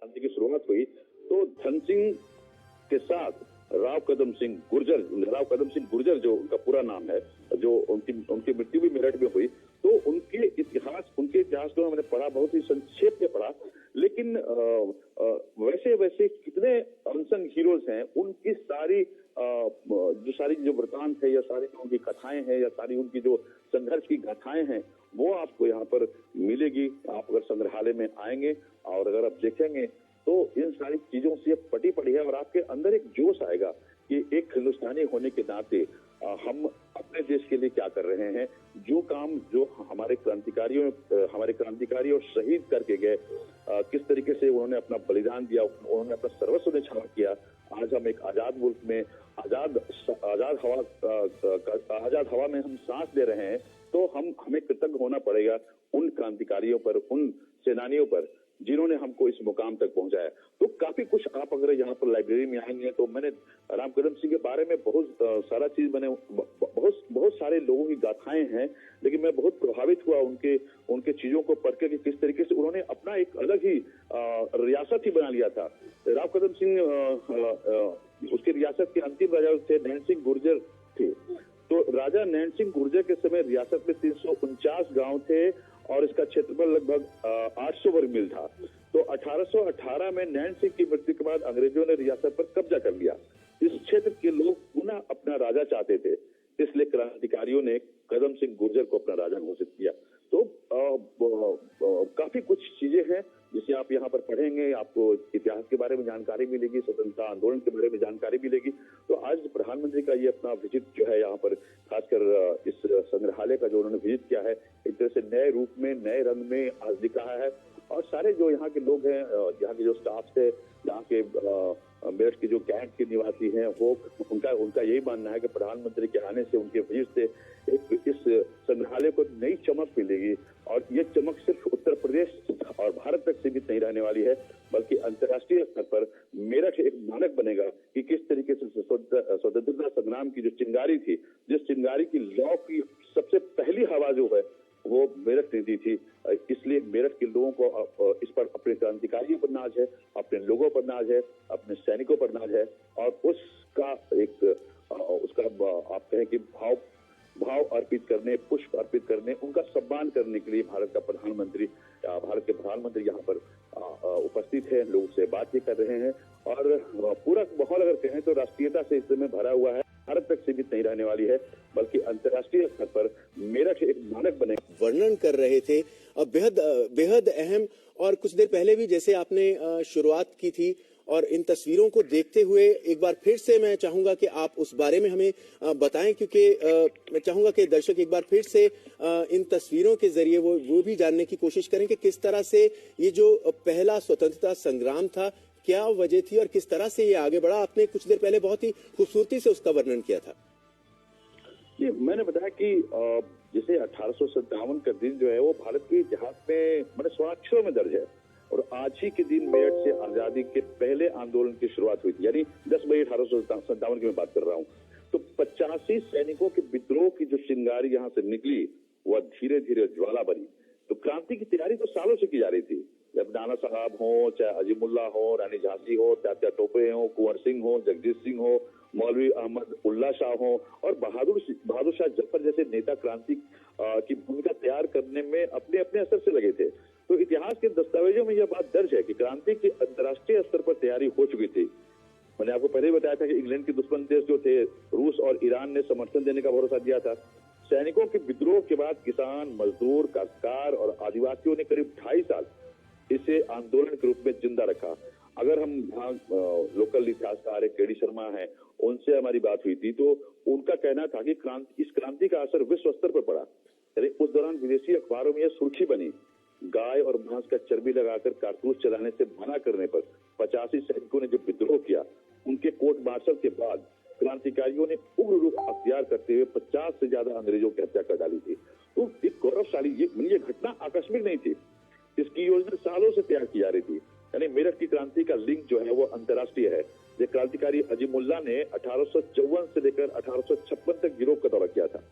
क्रांति की शुरुआत हुई तो धन सिंह के साथ राव कदम सिंह गुर्जर जो उनका पूरा नाम है, जो उनकी मृत्यु भी मेरठ में हुई, तो उनके इतिहास को मैंने पढ़ा, बहुत ही संक्षेप में पढ़ा, लेकिन वैसे कितने अनसंग हीरोज हैं, उनकी सारी जो वृतांत है या सारी जो उनकी कथाएं हैं या सारी उनकी जो संघर्ष की गाथाएं हैं, वो आपको यहाँ पर मिलेगी। आप अगर संग्रहालय में आएंगे और अगर आप देखेंगे तो इन सारी चीजों से पटी पड़ी है और आपके अंदर एक जोश आएगा कि एक हिंदुस्तानी होने के नाते हम अपने देश के लिए क्या कर रहे हैं। जो काम जो हमारे क्रांतिकारी और शहीद करके गए, किस तरीके से उन्होंने अपना बलिदान दिया, उन्होंने अपना सर्वस्व न्यौछावर किया। आज हम एक आजाद मुल्क में आजाद हवा में हम सांस ले रहे हैं, तो हमें कृतज्ञ होना पड़ेगा उन क्रांतिकारियों पर, उन सेनानियों पर जिन्होंने हमको इस मुकाम तक पहुंचाया। तो काफी कुछ आप अगर यहाँ पर लाइब्रेरी में आएंगे तो मैंने राम कदम सिंह के बारे में बहुत सारा चीज मैंने बहुत सारे लोगों की गाथाएं हैं, लेकिन मैं बहुत प्रभावित हुआ उनके चीजों को पढ़ के कि किस तरीके से उन्होंने अपना एक अलग ही रियासत ही बना लिया था। राव कदम सिंह उसके रियासत के अंतिम राजा थे, नैन सिंह गुर्जर थे। तो राजा नैन सिंह गुर्जर के समय रियासत में 349 गांव थे और इसका क्षेत्रफल लगभग 800 वर्ग मील था। तो 1818 में नैन सिंह की मृत्यु के बाद अंग्रेजों ने रियासत पर कब्जा कर लिया। इस क्षेत्र के लोग पुनः अपना राजा चाहते थे, इसलिए क्रांतिकारियों ने कदम सिंह गुर्जर को अपना राजा घोषित किया। तो काफी कुछ चीजें हैं जिसे आप यहाँ पर पढ़ेंगे, आपको इतिहास के बारे में जानकारी मिलेगी, स्वतंत्रता आंदोलन के बारे में जानकारी मिलेगी। तो आज प्रधानमंत्री का ये अपना विजिट जो है यहाँ पर, खासकर इस संग्रहालय का जो उन्होंने विजिट किया है, एक तरह से नए रूप में, नए रंग में आज दिख रहा है। और सारे जो यहाँ के लोग हैं, यहाँ के जो स्टाफ है, यहाँ के मेरठ के जो कैंट के निवासी हैं, वो उनका यही मानना है कि प्रधानमंत्री के आने से, उनके विजिट से इस संग्रहालय को नई चमक मिलेगी। और ये चमक सिर्फ उत्तर प्रदेश और भारत तक सीमित नहीं रहने वाली है, बल्कि अंतर्राष्ट्रीय स्तर पर मेरठ एक मानक बनेगा कि किस तरीके से स्वतंत्रता संग्राम की जो चिंगारी थी, जिस चिंगारी की लौ की सबसे पहली हवा जो है वो मेरठ ने दी थी। इसलिए मेरठ के लोगों को इस पर, अपने क्रांतिकारियों पर नाज है, अपने लोगों पर नाज है, अपने सैनिकों पर नाज है। और उसका आप कहें कि भाव अर्पित करने, पुष्प अर्पित करने, उनका सम्मान करने के लिए भारत के प्रधानमंत्री यहाँ पर उपस्थित है, लोगों से बातचीत कर रहे हैं। और पूरा माहौल अगर कहें तो राष्ट्रीयता से इस समय भरा हुआ है, भारत तक सीमित नहीं रहने वाली है, बल्कि अंतर्राष्ट्रीय स्तर पर मेरठ एक मानक बने। वर्णन कर रहे थे बेहद अहम। और कुछ देर पहले भी जैसे आपने शुरुआत की थी, और इन तस्वीरों को देखते हुए एक बार फिर से मैं चाहूंगा कि आप उस बारे में हमें बताएं, क्योंकि मैं चाहूंगा कि दर्शक एक बार फिर से इन तस्वीरों के जरिए वो भी जानने की कोशिश करें कि किस तरह से ये जो पहला स्वतंत्रता संग्राम था, क्या वजह थी और किस तरह से ये आगे बढ़ा। आपने कुछ देर पहले बहुत ही खूबसूरती से उसका वर्णन किया था। ये मैंने बताया कि जैसे 1857 का दिन जो है वो भारत के इतिहास में बड़े स्वर्णाक्षरों में दर्ज है। और आज ही के दिन मेरठ से आजादी के पहले आंदोलन की शुरुआत हुई थी, यानी 10 मई 1857 की मैं बात कर रहा हूँ। तो 85 सैनिकों के विद्रोह की जो चिंगारी यहाँ से निकली, वह धीरे धीरे ज्वाला बनी। तो क्रांति की तैयारी तो सालों से की जा रही थी। जब नाना साहब हो, चाहे अजीमुल्ला हो, रानी झांसी हो, तात्या टोपे हो, कुंवर सिंह हो, जगदीश सिंह हो, मौलवी अहमद उल्ला शाह हो और बहादुर शाह जफर जैसे नेता क्रांति की भूमिका तैयार करने में अपने अपने असर से लगे थे। तो इतिहास के दस्तावेजों में यह बात दर्ज है कि क्रांति की अंतर्राष्ट्रीय स्तर पर तैयारी हो चुकी थी। मैंने आपको पहले बताया था कि इंग्लैंड के दुश्मन देश जो थे, रूस और ईरान ने समर्थन देने का भरोसा दिया था। सैनिकों के विद्रोह के बाद किसान, मजदूर, काश्तकार और आदिवासियों ने करीब 2.5 साल इसे आंदोलन के रूप में जिंदा रखा। अगर हम लोकल इतिहासकार केडी शर्मा हैं, उनसे हमारी बात हुई थी, तो उनका कहना था कि इस क्रांति का असर विश्व स्तर पर पड़ा। यानी उस दौरान विदेशी अखबारों में यह सुर्खी बनी, गाय और भैंस का चर्बी लगाकर कारतूस चलाने से मना करने पर 85 सैनिकों ने जो विद्रोह किया, उनके कोर्ट मार्शल के बाद क्रांतिकारियों ने उग्र रूप अख्तियार करते हुए 50 से ज्यादा अंग्रेजों की हत्या कर डाली थी। तो एक गौरवशाली ये घटना आकस्मिक नहीं थी, इसकी योजना सालों से तैयार की जा रही थी। यानी मेरठ की क्रांति का लिंक जो है वो अंतर्राष्ट्रीय है। ये क्रांतिकारी अजीमुल्ला ने 1854 से लेकर 1856 तक यूरोप का दौरा किया था।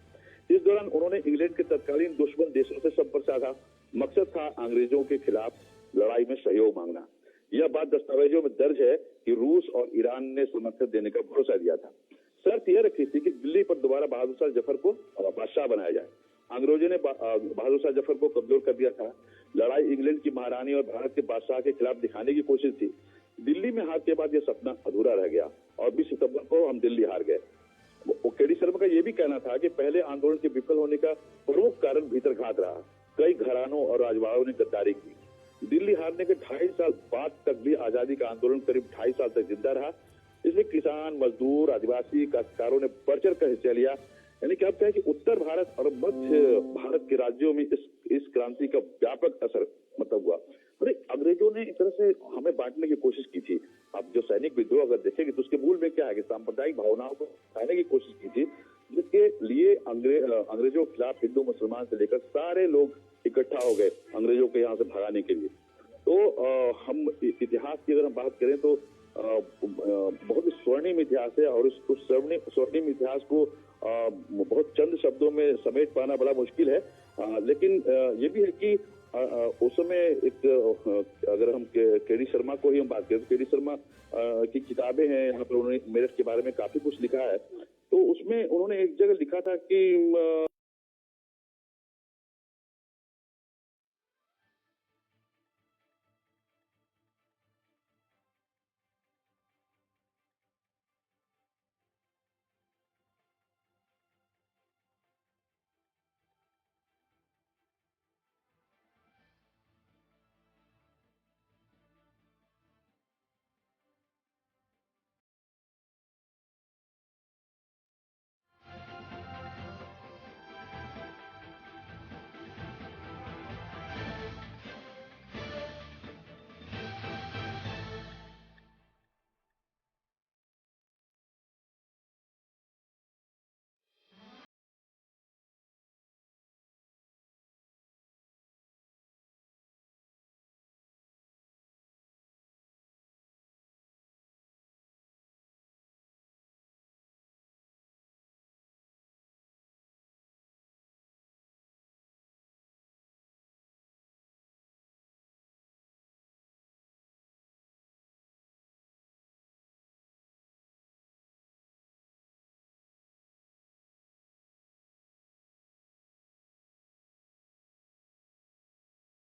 इस दौरान उन्होंने इंग्लैंड के तत्कालीन दुश्मन देशों से संपर्क साधा। मकसद था अंग्रेजों के खिलाफ लड़ाई में सहयोग मांगना। यह बात दस्तावेजों में दर्ज है कि रूस और ईरान ने समर्थन देने का भरोसा दिया था। शर्त यह रखी थी कि दिल्ली पर दोबारा बहादुर शाह जफर को बादशाह बनाया जाए। अंग्रेजों ने बहादुर शाह जफर को कमजोर कर दिया था। लड़ाई इंग्लैंड की महारानी और भारत के बादशाह के खिलाफ दिखाने की कोशिश थी। दिल्ली में हार के बाद यह सपना अधूरा रह गया और 20 सितंबर को हम दिल्ली हार गए। केडी शर्मा का यह भी कहना था कि पहले आंदोलन के विफल होने का प्रमुख कारण भीतरघात रहा। कई घरानों और राजवाड़ों ने गद्दारी की। दिल्ली हारने के 2.5 साल बाद तक भी आजादी का आंदोलन करीब 2.5 साल तक जिंदा रहा। इसमें किसान, मजदूर, आदिवासी, काश्तकारों ने बढ़ चढ़ कर हिस्सा लिया। यानी कि आप कहें कि उत्तर भारत और मध्य भारत के राज्यों में इस क्रांति का व्यापक असर हुआ। अरे अंग्रेजों ने इस तरह से हमें बांटने की कोशिश की थी। अब जो सैनिक विद्रोह अगर देखेंगे तो उसके मूल में क्या है कि सांप्रदायिक भावनाओं को हटाने की कोशिश की थी, जिसके लिए अंग्रेजों के खिलाफ हिंदू मुसलमान से लेकर सारे लोग इकट्ठा हो गए अंग्रेजों को यहाँ से भगाने के लिए। तो हम इतिहास की अगर हम बात करें तो बहुत ही स्वर्णिम इतिहास है और उस स्वर्णिम इतिहास को बहुत चंद शब्दों में समेट पाना बड़ा मुश्किल है। लेकिन ये भी है कि उस समय अगर हम केडी शर्मा को ही हम बात करें तो केडी शर्मा की किताबें हैं, यहाँ पर उन्होंने मेरठ के बारे में काफी कुछ लिखा है। तो उसमें उन्होंने एक जगह लिखा था कि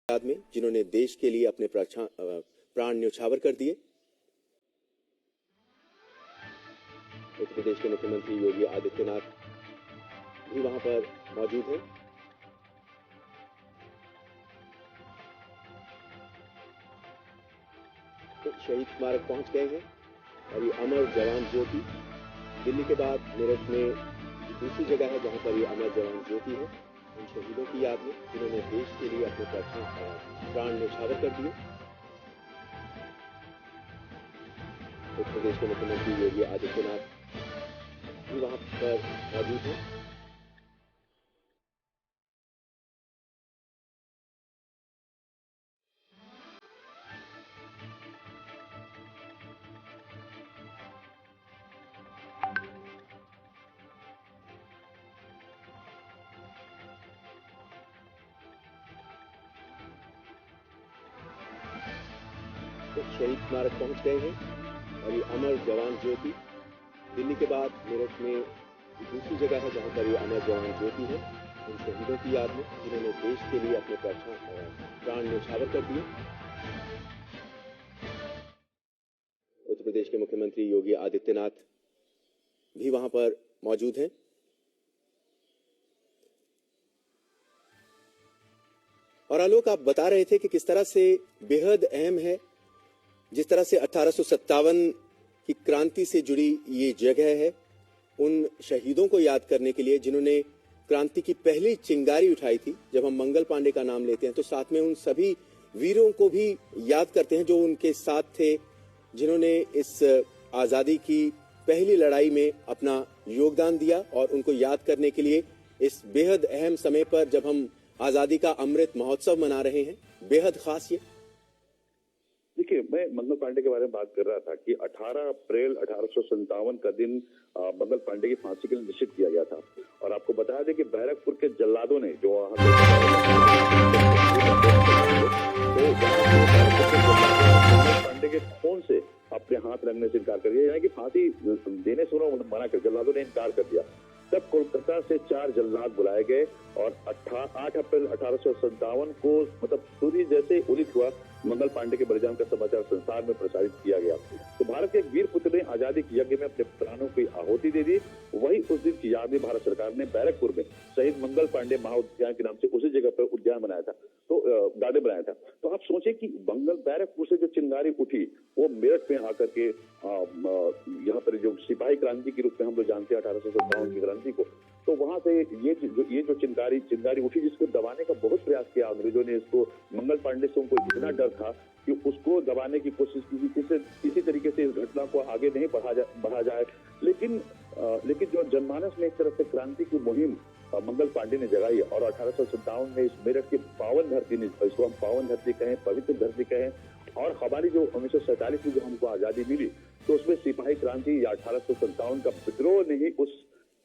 में जिन्होंने देश के लिए अपने प्राण न्यौछावर कर दिए। उत्तर प्रदेश के मुख्यमंत्री योगी आदित्यनाथ भी वहां पर मौजूद हैं। तो शहीद स्मारक पहुंच गए हैं और ये अमर जवान ज्योति दिल्ली के बाद मेरठ में दूसरी जगह है जहां पर ये अमर जवान ज्योति है, उन शहीदों की याद में जिन्होंने देश के लिए अपने प्राण न्यौछावर कर दिए। उत्तर प्रदेश के मुख्यमंत्री योगी आदित्यनाथ भी वहां पर मौजूद हैं। शहीद स्मारक पहुंच गए हैं और ये अमर जवान ज्योति दिल्ली के बाद मेरठ में दूसरी जगह है जहां पर ये अमर जवान ज्योति है, उन शहीदों की याद में जिन्होंने देश के लिए अपने प्राण न्यौछावर कर दिए। उत्तर प्रदेश के मुख्यमंत्री योगी आदित्यनाथ भी वहां पर मौजूद हैं। और आलोक, आप बता रहे थे कि किस तरह से बेहद अहम है, जिस तरह से 1857 की क्रांति से जुड़ी ये जगह है उन शहीदों को याद करने के लिए जिन्होंने क्रांति की पहली चिंगारी उठाई थी। जब हम मंगल पांडे का नाम लेते हैं तो साथ में उन सभी वीरों को भी याद करते हैं जो उनके साथ थे, जिन्होंने इस आजादी की पहली लड़ाई में अपना योगदान दिया। और उनको याद करने के लिए इस बेहद अहम समय पर जब हम आजादी का अमृत महोत्सव मना रहे हैं, बेहद खास ये। देखिए, मैं मंगल पांडे के बारे में बात कर रहा था कि 18 अप्रैल 1857 का दिन मंगल पांडे की फांसी के लिए निश्चित किया गया था। और आपको बता दें कि बैरकपुर के जल्लादों ने जो हाथ रंगने से इनकार कर दिया, यानी कि फांसी देने से उन्होंने मना कर, जल्लादों ने इनकार कर दिया। तब कोलकाता से 4 जल्लाद बुलाए गए और 8 अप्रैल 1857 को मतलब सूर्य जैसे उदित हुआ मंगल पांडे के बलिदान का समाचार संसार में प्रसारित किया गया। तो भारत के एक वीर पुत्र ने आजादी के यज्ञ में अपने प्राणों की आहुति दे दी। वही उस दिन की याद में भारत सरकार ने बैरकपुर में शहीद मंगल पांडे महाउद्यान के नाम से उसी जगह पर उद्यान बनाया था, तो गार्डन बनाया था। तो आप सोचे कि बैरकपुर से जो चिंगारी उठी वो मेरठ में आकर के यहाँ पर जो सिपाही क्रांति के रूप में हम लोग जानते हैं 1857 की क्रांति को, तो वहां से ये जो चिंगारी उठी, जिसको दबाने का बहुत प्रयास किया अंग्रेजों ने। इसको मंगल पांडे से उनको इतना डर था कि उसको दबाने की कोशिश की, किसी तरीके से इस घटना को आगे नहीं बढ़ा जाए। लेकिन जो जनमानस में एक तरह से क्रांति की मुहिम मंगल पांडे ने जगाई और 1857 में इस मेरठ की पावन धरती ने, इसको हम पावन धरती कहें, पवित्र धरती कहें, और हमारी जो 1947 में जो हमको आजादी मिली, तो उसमें सिपाही क्रांति या 1857 का विद्रोह ने ही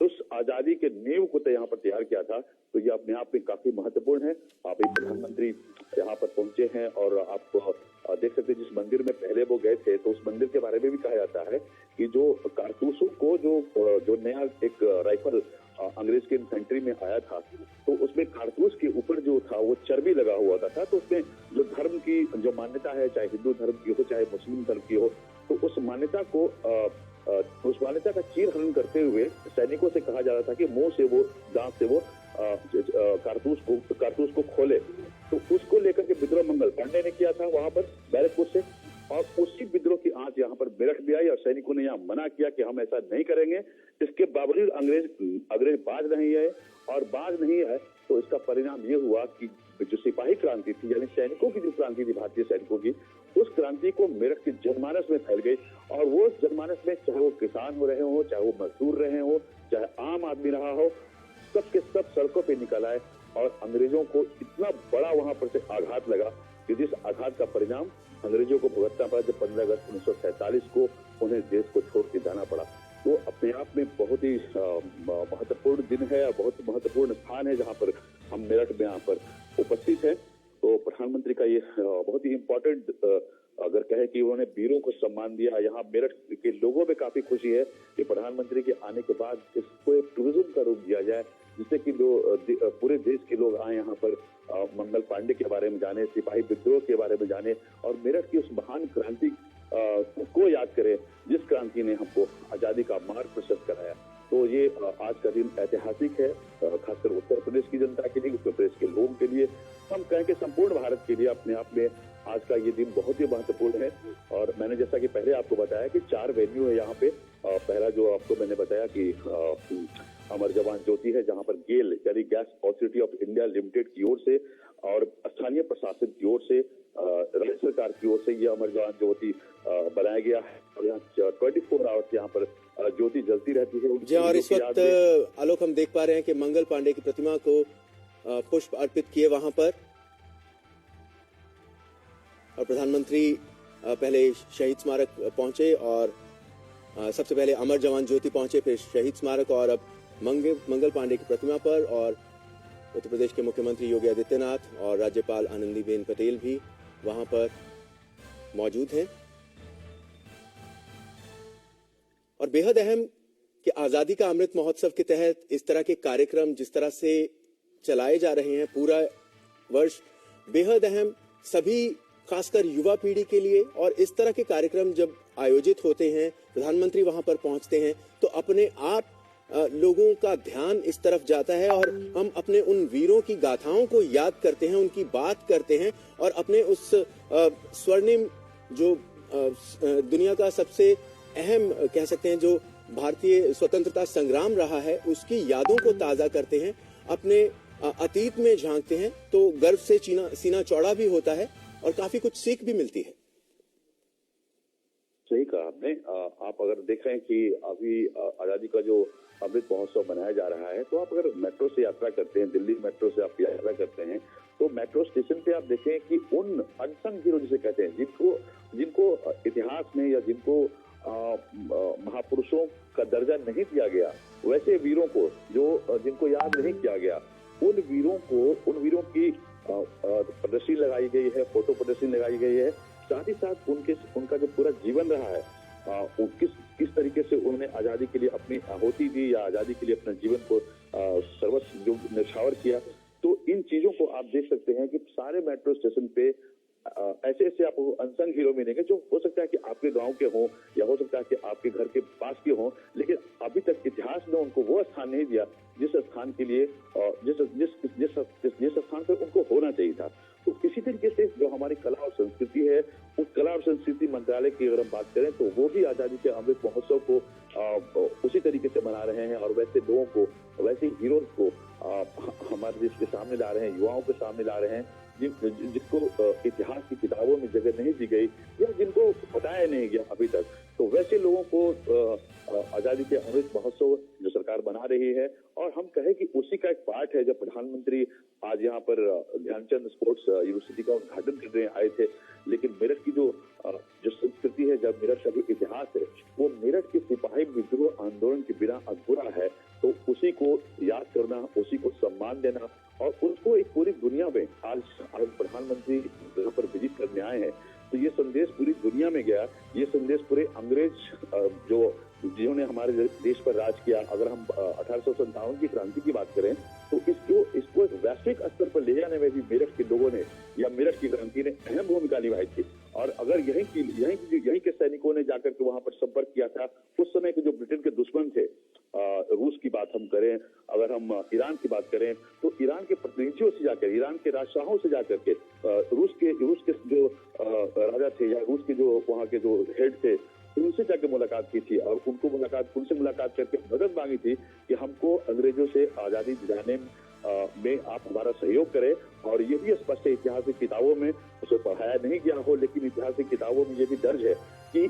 उस आजादी के नींव को यहाँ पर तैयार किया था। तो ये अपने आप में काफी महत्वपूर्ण है। आप एक प्रधानमंत्री यहाँ पर पहुंचे हैं और आप देख सकते हैं जिस मंदिर में पहले वो गए थे, तो उस मंदिर के बारे में भी कहा जाता है कि जो कारतूसों को जो नया एक राइफल अंग्रेज के इन्फेंट्री में आया था, तो उसमें कारतूस के ऊपर जो था वो चर्बी लगा हुआ था। तो उसमें जो धर्म की जो मान्यता है, चाहे हिंदू धर्म की हो चाहे मुस्लिम धर्म की हो, तो उस मान्यता का चीरहरण करते हुए सैनिकों से कहा जा रहा था कि मुंह से वो, दांत से वो कारतूस को खोले। तो उसको लेकर के विद्रोह मंगल पांडे ने किया था वहां पर बैरकपुर से, और उसी विद्रोह की आंच यहाँ पर मेरठ भी आई और सैनिकों ने यहाँ मना किया कि हम ऐसा नहीं करेंगे। इसके बावजूद अंग्रेज बाज नहीं है, और बाज नहीं है तो इसका परिणाम ये हुआ कि जो सिपाही क्रांति थी, यानी सैनिकों की जो क्रांति थी, भारतीय सैनिकों की, उस क्रांति को मेरठ के जनमानस में फैल गई। और वो जनमानस में चाहे वो किसान हो रहे हो, चाहे वो मजदूर रहे हो, चाहे आम आदमी रहा हो, सबके सब सड़कों पे निकल आए। और अंग्रेजों को इतना बड़ा वहां पर से आघात लगा कि जिस आघात का परिणाम अंग्रेजों को भुगतना पड़ा जब 15 अगस्त 1947 को उन्हें देश को छोड़ के जाना पड़ा। तो अपने आप में बहुत ही महत्वपूर्ण दिन है और बहुत महत्वपूर्ण स्थान है जहां पर हम मेरठ में यहाँ पर उपस्थित हैं। तो प्रधानमंत्री का ये बहुत ही इम्पोर्टेंट, अगर कहे कि उन्होंने वीरों को सम्मान दिया। यहाँ मेरठ के लोगों में काफी खुशी है कि प्रधानमंत्री के आने के बाद इसको एक टूरिज्म का रूप दिया जाए, जिससे कि पूरे देश के लोग आए यहाँ पर मंगल पांडे के बारे में जाने, सिपाही विद्रोह के बारे में जाने, और मेरठ की उस महान क्रांति को याद करें जिस क्रांति ने हमको आजादी का मार्ग प्रशस्त कराया। तो ये आज का दिन ऐतिहासिक है, खासकर उत्तर प्रदेश की जनता के लिए, उत्तर प्रदेश के लोगों के लिए, हम कहें कि संपूर्ण भारत के लिए अपने आप में आज का ये दिन बहुत ही महत्वपूर्ण है। और मैंने जैसा कि पहले आपको बताया कि 4 वेन्यू है यहाँ पे। पहला जो आपको मैंने बताया कि अमर जवान ज्योति है, जहाँ पर गेल यानी gas authority of India limited की ओर से और स्थानीय प्रशासन की ओर से, राज्य सरकार की ओर से ये अमर जवान ज्योति बनाया गया है। और यहाँ 24 आवर्स यहाँ पर ज्योति जलती रहती है जी। और इस वक्त आलोक हम देख पा रहे हैं कि मंगल पांडे की प्रतिमा को पुष्प अर्पित किए वहां पर, और प्रधानमंत्री पहले शहीद स्मारक पहुंचे और सबसे पहले अमर जवान ज्योति पहुंचे, फिर शहीद स्मारक और अब मंगल पांडे की प्रतिमा पर। और उत्तर प्रदेश के मुख्यमंत्री योगी आदित्यनाथ और राज्यपाल आनंदीबेन पटेल भी वहां पर मौजूद हैं। और बेहद अहम कि आजादी का अमृत महोत्सव के तहत इस तरह के कार्यक्रम जिस तरह से चलाए जा रहे हैं पूरा वर्ष, बेहद अहम सभी खासकर युवा पीढ़ी के लिए। और इस तरह के कार्यक्रम जब आयोजित होते हैं, प्रधानमंत्री वहां पर पहुंचते हैं, तो अपने आप लोगों का ध्यान इस तरफ जाता है और हम अपने उन वीरों की गाथाओं को याद करते हैं, उनकी बात करते हैं, और अपने उस स्वर्णिम जो दुनिया का सबसे अहम कह सकते हैं जो भारतीय स्वतंत्रता संग्राम रहा है, उसकी यादों को ताजा करते हैं, अपने अतीत में झांकते हैं। तो गर्व से सीना चौड़ा भी होता है और काफी कुछ सीख भी मिलती है। सही कहा आपने। आप अगर देख रहे हैं कि अभी आजादी का जो अमृत महोत्सव मनाया जा रहा है, तो आप अगर मेट्रो से यात्रा करते हैं, दिल्ली मेट्रो से आप यात्रा करते हैं, तो मेट्रो स्टेशन पे आप देखें कि उन अनसंग हीरो जिसे कहते हैं, जिनको इतिहास में या जिनको महापुरुषों का दर्जा नहीं दिया गया, वैसे वीरों को जिनको याद नहीं किया गया, उन वीरों की प्रदर्शनी लगाई गई है, फोटो प्रदर्शनी लगाई गई है। साथ ही साथ उनका जो पूरा जीवन रहा है किस तरीके से उन्होंने आजादी के लिए अपनी आहुति दी या आजादी के लिए अपने जीवन को सर्वस्व जो न्यौछावर किया। तो इन चीजों को आप देख सकते हैं कि सारे मेट्रो स्टेशन पे ऐसे ऐसे आपको अनसंग हीरो मिलेंगे जो हो सकता है कि आपके गांव के हों या हो सकता है कि आपके घर के पास के हों, लेकिन अभी तक इतिहास ने उनको वो स्थान नहीं दिया जिस स्थान के लिए जिस स्थान पर उनको होना चाहिए था। तो इसी तरीके से जो हमारी कला और संस्कृति है, उस कला और संस्कृति मंत्रालय की अगर हम बात करें तो वो भी आजादी के अमृत महोत्सव को उसी तरीके से मना रहे हैं और वैसे लोगों को, वैसे हीरोज को हमारे देश के सामने ला रहे हैं, युवाओं के सामने ला रहे हैं जिसको इतिहास की किताबों में जगह नहीं दी गई या जिनको बताया नहीं गया अभी तक। तो वैसे लोगों को आजादी के अमृत महोत्सव जो सरकार बना रही है, और हम कहें कि उसी का एक पार्ट है जब प्रधानमंत्री आज यहाँ पर ध्यानचंद स्पोर्ट्स यूनिवर्सिटी का उद्घाटन करने आए थे। लेकिन मेरठ की जो संस्कृति है, जब मेरठ का जो इतिहास है, वो मेरठ के सिपाही विद्रोह आंदोलन के बिना अधूरा है। तो उसी को याद करना, उसी को सम्मान देना और उसको एक पूरी दुनिया में आज प्रधानमंत्री यहाँ पर विजिट करने आए हैं, तो ये संदेश पूरी दुनिया में गया। ये संदेश पूरे अंग्रेज जिन्होंने हमारे देश पर राज किया, अगर हम 1857 की क्रांति की बात करें तो इसको एक वैश्विक स्तर पर ले जाने में भी मेरठ के लोगों ने या मेरठ की क्रांति ने अहम भूमिका निभाई थी। और अगर यहीं के सैनिकों ने जाकर के वहां पर संपर्क किया था, उस समय के जो ब्रिटेन के दुश्मन थे, रूस की बात हम करें, अगर हम ईरान की बात करें तो ईरान के प्रतिनिधियों से जाकर, ईरान के राजशाहों से जाकर के रूस के जो राजा थे या रूस के जो वहाँ के जो हेड थे, उनसे जाकर मुलाकात की थी और उनसे मुलाकात करके मदद मांगी थी कि हमको अंग्रेजों से आजादी दिलाने में आप हमारा सहयोग करें। और ये भी स्पष्ट है, इतिहास की किताबों में उसे पढ़ाया नहीं गया हो, लेकिन इतिहास की किताबों में ये भी दर्ज है कि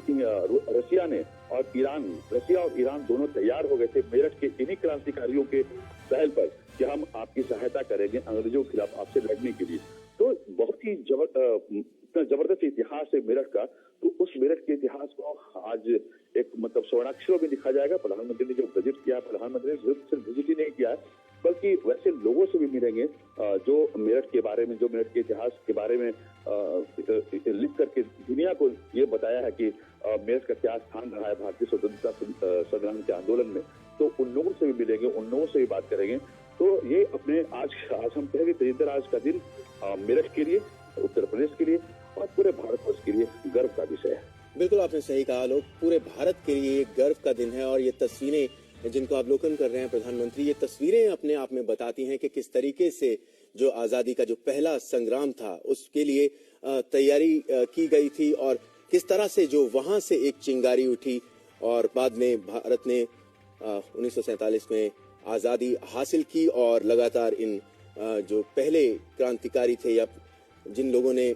रसिया और ईरान दोनों तैयार हो गए थे मेरठ के इन्हीं क्रांतिकारियों के पहल पर कि हम आपकी सहायता करेंगे अंग्रेजों के खिलाफ आपसे लड़ने के लिए। तो बहुत ही जबरदस्त इतिहास है मेरठ का। तो उस मेरठ के इतिहास को आज एक स्वर्णाक्षरों में लिखा जाएगा। प्रधानमंत्री ने जो विजिट किया, प्रधानमंत्री ने सिर्फ विजिट ही नहीं किया बल्कि वैसे लोगों से भी मिलेंगे जो मेरठ के बारे में, जो मेरठ के इतिहास के बारे में लिख करके दुनिया को ये बताया है कि मेरठ का क्या स्थान रहा है भारतीय स्वतंत्रता संग्राम के आंदोलन में। तो उन लोगों से भी मिलेंगे, उन लोगों से भी बात करेंगे। तो ये अपने आज हम कहेंगे तेज आज का दिन मेरठ के लिए, उत्तर प्रदेश के लिए और पूरे भारतवर्ष के लिए गर्व का विषय है। बिल्कुल आपने सही कहा, लोग पूरे भारत के लिए गर्व का दिन है। और ये तस्वीरें जिनको अवलोकन कर रहे हैं प्रधानमंत्री, ये तस्वीरें अपने आप में बताती हैं कि किस तरीके से जो आजादी का जो पहला संग्राम था उसके लिए तैयारी की गई थी और किस तरह से जो वहां से एक चिंगारी उठी और बाद में भारत ने 1947 में आजादी हासिल की। और लगातार इन जो पहले क्रांतिकारी थे या जिन लोगों ने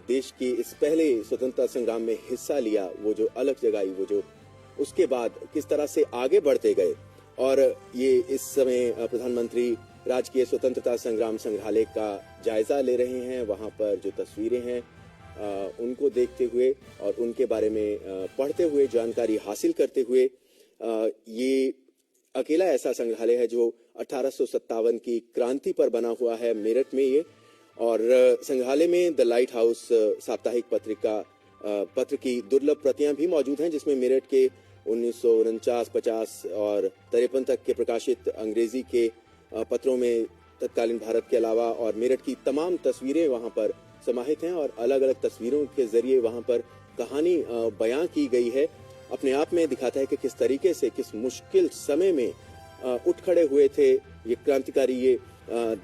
देश के इस पहले स्वतंत्रता संग्राम में हिस्सा लिया, वो जो अलग जगाई, वो जो उसके बाद किस तरह से आगे बढ़ते गए। और ये इस समय प्रधानमंत्री राजकीय स्वतंत्रता संग्राम संग्रहालय का जायजा ले रहे हैं। वहां पर जो तस्वीरें हैं उनको देखते हुए और उनके बारे में पढ़ते हुए, जानकारी हासिल करते हुए, ये अकेला ऐसा संग्रहालय है जो 1857 की क्रांति पर बना हुआ है मेरठ में ये। और संग्रहालय में द लाइट हाउस साप्ताहिक पत्र की दुर्लभ प्रतियां भी मौजूद हैं, जिसमें मेरठ के 1949, 50 और 53 तक के प्रकाशित अंग्रेजी के पत्रों में तत्कालीन भारत के अलावा और मेरठ की तमाम तस्वीरें वहां पर समाहित हैं। और अलग अलग तस्वीरों के जरिए वहां पर कहानी बयां की गई है। अपने आप में दिखाता है कि किस तरीके से, किस मुश्किल समय में उठ खड़े हुए थे ये क्रांतिकारी। ये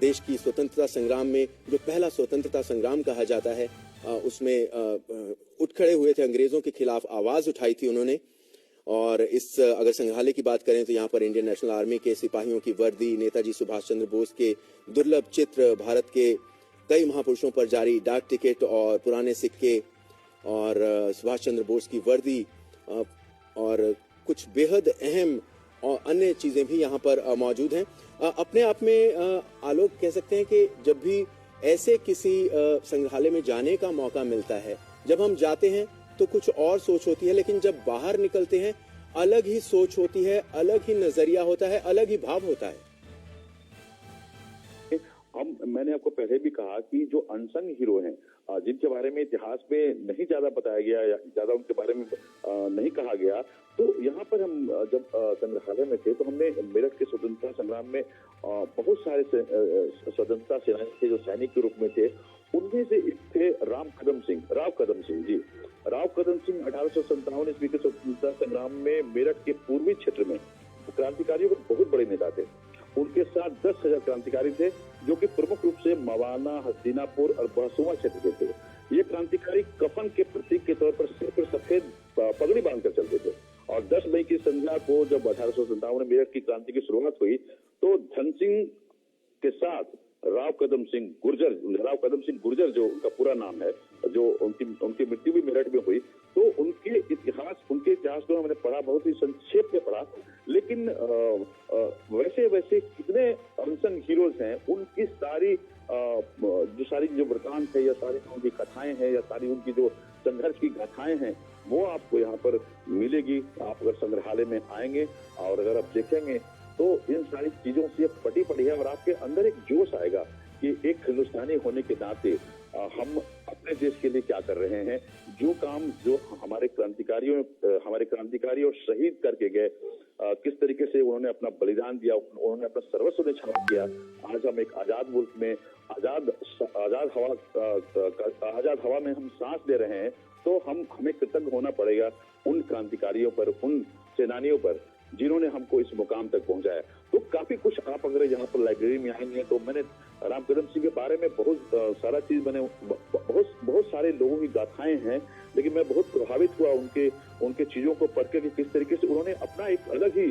देश की स्वतंत्रता संग्राम में जो पहला स्वतंत्रता संग्राम कहा जाता है उसमें उठ खड़े हुए थे, अंग्रेजों के खिलाफ आवाज उठाई थी उन्होंने। और इस अगर संग्रहालय की बात करें तो यहाँ पर इंडियन नेशनल आर्मी के सिपाहियों की वर्दी, नेताजी सुभाष चंद्र बोस के दुर्लभ चित्र, भारत के कई महापुरुषों पर जारी डाक टिकट और पुराने सिक्के और सुभाष चंद्र बोस की वर्दी और कुछ बेहद अहम और अन्य चीजें भी यहाँ पर मौजूद हैं। अपने आप में आलोक कह सकते हैं कि जब भी ऐसे किसी संग्रहालय में जाने का मौका मिलता है, जब हम जाते हैं तो कुछ और सोच होती है, लेकिन जब बाहर निकलते हैं अलग ही सोच होती है, अलग ही नजरिया होता है, अलग ही भाव होता है। मैंने आपको पहले भी कहा कि जो अनसंग हीरो हैं, जिनके बारे में इतिहास में नहीं ज्यादा बताया गया या ज्यादा उनके बारे में नहीं कहा गया, तो यहाँ पर हम जब संग्रहालय में थे तो हमने मेरठ के स्वतंत्रता संग्राम में बहुत सारे स्वतंत्रता सेनानी थे जो सैनिक के रूप में थे। उनमें से एक थे राव कदम सिंह जी। राव कदम सिंह 1857 ईस्वी के स्वतंत्रता संग्राम में मेरठ के पूर्वी क्षेत्र में क्रांतिकारियों के बहुत बड़े नेता थे। उनके साथ 10,000 क्रांतिकारी थे जो कि प्रमुख रूप से मवाना, हस्तिनापुर और बहसुआ क्षेत्र के थे। ये क्रांतिकारी कफन के प्रतीक के तौर पर सिर पर सफेद पगड़ी बांधकर चलते थे। और 10 मई की संध्या को जब 1857 में मेरठ की क्रांति की शुरुआत हुई तो धन सिंह के साथ राव कदम सिंह गुर्जर जो उनका पूरा नाम है, जो उनकी मृत्यु भी मेरठ में हुई, तो उनके इतिहास को मैंने पढ़ा, बहुत ही संक्षेप में पढ़ा, लेकिन वैसे कितने अनसंग हीरोज हैं, उनकी सारी जो वृतांत है या सारी उनकी कथाएं हैं या सारी उनकी जो संघर्ष की गाथाएं हैं, वो आपको यहाँ पर मिलेगी। आप अगर संग्रहालय में आएंगे और अगर आप देखेंगे तो इन सारी चीजों से पटी पड़ी है और आपके अंदर एक जोश आएगा कि एक हिंदुस्तानी होने के नाते हम अपने देश के लिए क्या कर रहे हैं। जो काम जो हमारे क्रांतिकारी और शहीद करके गए, किस तरीके से उन्होंने अपना बलिदान दिया, उन्होंने अपना सर्वस्व न्यौछावर किया। आज हम एक आजाद मुल्क में आजाद हवा में हम सांस ले रहे हैं, तो हमें कृतज्ञ होना पड़ेगा उन क्रांतिकारियों पर, उन सेनानियों पर जिन्होंने हमको इस मुकाम तक पहुंचाया। तो काफी कुछ आप अगर यहाँ पर लाइब्रेरी में आएंगे तो मैंने राम कदम सिंह के बारे में बहुत सारा चीज मैंने बहुत सारे लोगों की गाथाएं हैं, लेकिन मैं बहुत प्रभावित हुआ उनके चीजों को पढ़ के कि किस तरीके से उन्होंने अपना एक अलग ही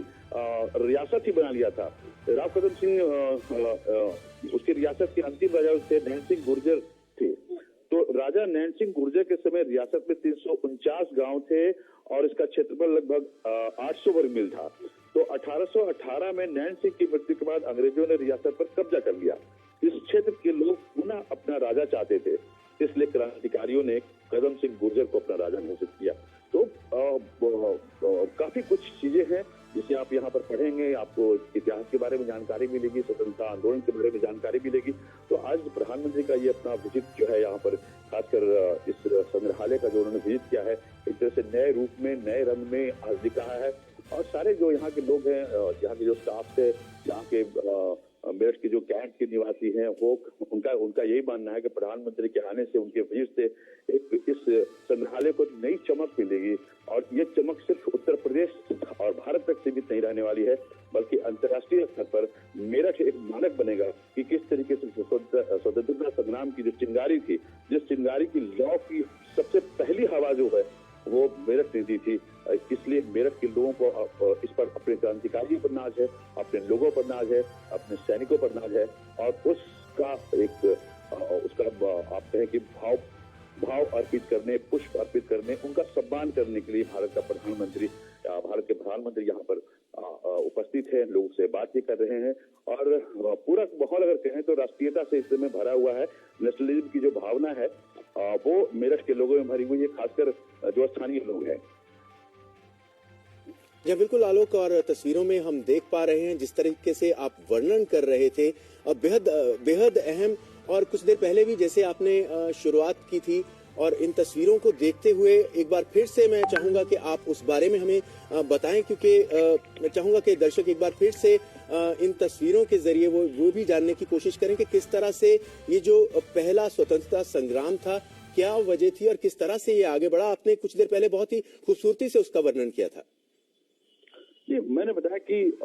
रियासत ही बना लिया था। राव कदम सिंह उसकी रियासत के अंतिम राजा थे नैन सिंह गुर्जर थे। तो राजा नैन सिंह गुर्जर के समय रियासत में 349 गांव थे और इसका क्षेत्रफल लगभग 800 वर्ग मील था। तो 1818 में नैन सिंह की मृत्यु के बाद अंग्रेजों ने रियासत पर कब्जा कर लिया। इस क्षेत्र के लोग पुनः अपना राजा चाहते थे, इसलिए क्रांतिकारियों ने कदम सिंह गुर्जर को अपना राजा घोषित किया। तो काफी कुछ चीजें हैं जिसे आप यहाँ पर पढ़ेंगे, आपको इतिहास के बारे में जानकारी मिलेगी, स्वतंत्रता आंदोलन के बारे में जानकारी मिलेगी। तो आज प्रधानमंत्री का ये अपना विजिट जो है यहाँ पर, खासकर इस संग्रहालय का जो उन्होंने विजिट किया है, एक तरह से नए रूप में, नए रंग में आज दिख रहा है। और सारे जो यहाँ के लोग हैं, यहाँ के जो स्टाफ है, यहाँ के मेरठ के जो कैंट के निवासी हैं, वो उनका यही मानना है कि प्रधानमंत्री के आने से, उनके विजिट से इस संग्रहालय को नई चमक मिलेगी। और ये चमक सिर्फ उत्तर प्रदेश और भारत तक सीमित नहीं रहने वाली है, बल्कि अंतर्राष्ट्रीय स्तर पर मेरठ एक मानक बनेगा कि किस तरीके से स्वतंत्रता संग्राम की जो चिंगारी थी, जिस चिंगारी की लौ की सबसे पहली हवा जो है वो मेरठ ने दी थी। इसलिए मेरठ के लोगों को इस पर, अपने क्रांतिकारियों पर नाज है, अपने लोगों पर नाज है, अपने सैनिकों पर नाज है। और उसका आप कहें कि भाव अर्पित करने, पुष्प अर्पित करने, उनका सम्मान करने के लिए भारत के प्रधानमंत्री यहाँ पर उपस्थित है, लोगों से बात भी कर रहे हैं। और पूरा माहौल अगर कहें तो राष्ट्रीयता से इस समय भरा हुआ है। नेशनलिज्म की जो भावना है वो मेरठ के लोगों में भरी हुई है, खासकर जो स्थानीय लोग हैं। जी बिल्कुल आलोक, और तस्वीरों में हम देख पा रहे हैं जिस तरीके से आप वर्णन कर रहे थे, बेहद अहम। और कुछ देर पहले भी जैसे आपने शुरुआत की थी, और इन तस्वीरों को देखते हुए एक बार फिर से मैं चाहूंगा कि आप उस बारे में हमें बताएं, क्योंकि मैं चाहूंगा कि दर्शक एक बार फिर से इन तस्वीरों के जरिए वो भी जानने की कोशिश करें कि किस तरह से ये जो पहला स्वतंत्रता संग्राम था, क्या वजह थी और किस तरह से ये आगे बढ़ा। आपने कुछ देर पहले बहुत ही खूबसूरती से उसका वर्णन किया था। जी, मैंने बताया कि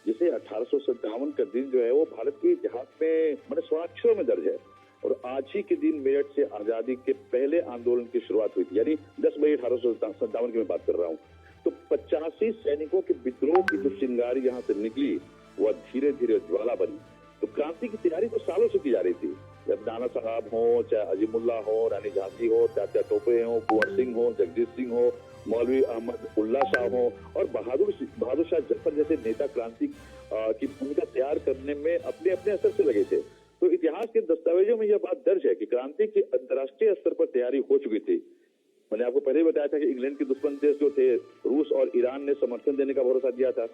जैसे 1857 का दिन जो है वो भारत के इतिहास में बड़े स्वर्णाक्षरों में दर्ज है। और आज ही के दिन मेरठ से आजादी के पहले आंदोलन की शुरुआत हुई थी, यानी 10 मई 1857 की मैं बात कर रहा हूँ। तो 85 सैनिकों के विद्रोह की जो चिंगारी यहाँ से निकली, वह धीरे धीरे ज्वाला बनी। तो क्रांति की तैयारी तो सालों से की जा रही थी। जब नाना साहब हो, चाहे अजीमुल्ला हो, रानी झांसी हो, चाचा टोपे हो, कुंवर सिंह हो, जगदीश सिंह हो, मौलवी अहमद उल्ला शाह हो और बहादुर शाह जफर जैसे नेता क्रांति की भूमिका तैयार करने में अपने अपने असर से लगे थे। तो इतिहास के दस्तावेजों में यह बात दर्ज है कि क्रांति की अंतर्राष्ट्रीय स्तर पर तैयारी हो चुकी थी। मैंने आपको पहले ही बताया था कि इंग्लैंड के दुश्मन देश जो थे, रूस और ईरान ने समर्थन देने का भरोसा दिया था।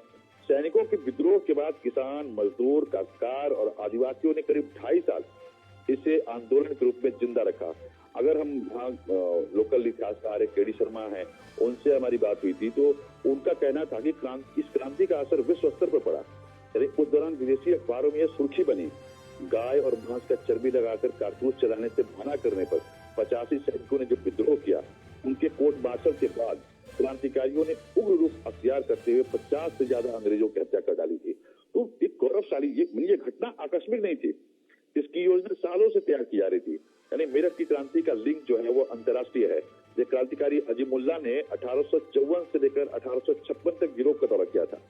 सैनिकों के विद्रोह के बाद किसान, मजदूर, काश्तकार और आदिवासियों ने करीब 2.5 साल इसे आंदोलन के रूप में जिंदा रखा। अगर हम यहाँ लोकल इतिहासकार केडी शर्मा हैं, उनसे हमारी बात हुई थी, तो उनका कहना था कि इस क्रांति का असर विश्व स्तर पर पड़ा। यानी उस दौरान विदेशी अखबारों में यह सुर्खी बनी, गाय और भैंस का चर्बी लगाकर कारतूस चलाने से मना करने पर 85 सैनिकों ने जो विद्रोह किया, उनके कोर्ट मार्शल के बाद क्रांतिकारियों ने उग्र रूप अख्तियार करते हुए 50 से ज्यादा अंग्रेजों की हत्या कर डाली थी। तो एक गौरवशाली ये घटना आकस्मिक नहीं थी, इसकी योजना सालों से तैयार की जा रही थी। यानी मेरठ की क्रांति का लिंक जो है वो अंतर्राष्ट्रीय है। ये क्रांतिकारी अजीमुल्ला ने 1854 से लेकर 1856 तक यूरोप का दौरा किया था।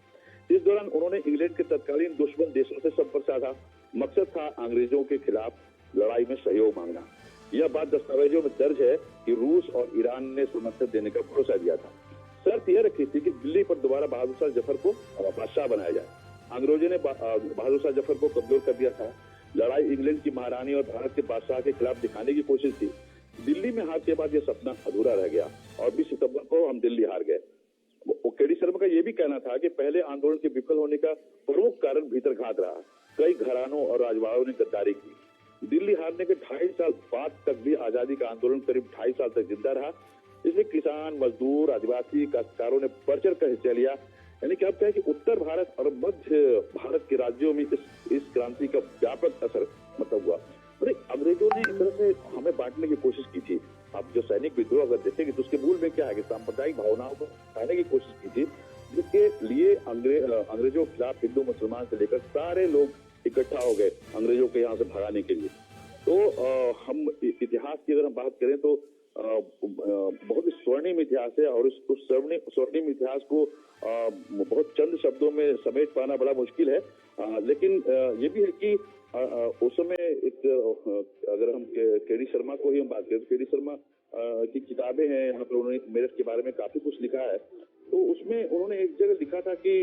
इस दौरान उन्होंने इंग्लैंड के तत्कालीन दुश्मन देशों से संपर्क साधा। मकसद था अंग्रेजों के खिलाफ लड़ाई में सहयोग मांगना। यह बात दस्तावेजों में दर्ज है कि रूस और ईरान ने समर्थन देने का भरोसा दिया था। शर्त यह रखी थी कि दिल्ली पर दोबारा बहादुर शाह जफर को बादशाह बनाया जाए। अंग्रेजों ने बहादुर शाह जफर को कमजोर कर दिया था। लड़ाई इंग्लैंड की महारानी और भारत के बादशाह के खिलाफ दिखाने की कोशिश थी। दिल्ली में हार के बाद यह सपना अधूरा रह गया और 20 सितंबर को हम दिल्ली हार गए। केडी शर्मा का यह भी कहना था कि पहले आंदोलन के विफल होने का प्रमुख कारण भीतरघात रहा। कई घरानों और राजवाड़ों ने गद्दारी की। दिल्ली हारने के 2.5 साल बाद तक भी आजादी का आंदोलन करीब 2.5 साल तक जिंदा रहा। इसमें किसान, मजदूर, आदिवासी, काश्तकारों ने बढ़ चढ़ कर हिस्सा लिया। यानी कि आप कहें कि उत्तर भारत और मध्य भारत के राज्यों में इस क्रांति का व्यापक असर हुआ। अरे अंग्रेजों ने इस तरह से हमें बांटने की कोशिश की थी। अब जो सैनिक विद्रोह अगर देखेंगे तो उसके मूल में क्या है कि सांप्रदायिक भावनाओं को हटाने की कोशिश की थी, जिसके लिए अंग्रेजों के खिलाफ हिंदू मुसलमान से लेकर सारे लोग इकट्ठा हो गए अंग्रेजों के यहाँ से भगाने के लिए। तो हम इतिहास की अगर हम बात करें तो बहुत ही स्वर्णिम इतिहास है और उस स्वर्णिम इतिहास को बहुत चंद शब्दों में समेट पाना बड़ा मुश्किल है। लेकिन ये भी है कि उस समय अगर हम केडी शर्मा को ही हम बात करें तो केडी शर्मा की किताबें हैं, यहाँ पर उन्होंने मेरठ के बारे में काफी कुछ लिखा है। तो उसमें उन्होंने एक जगह लिखा था कि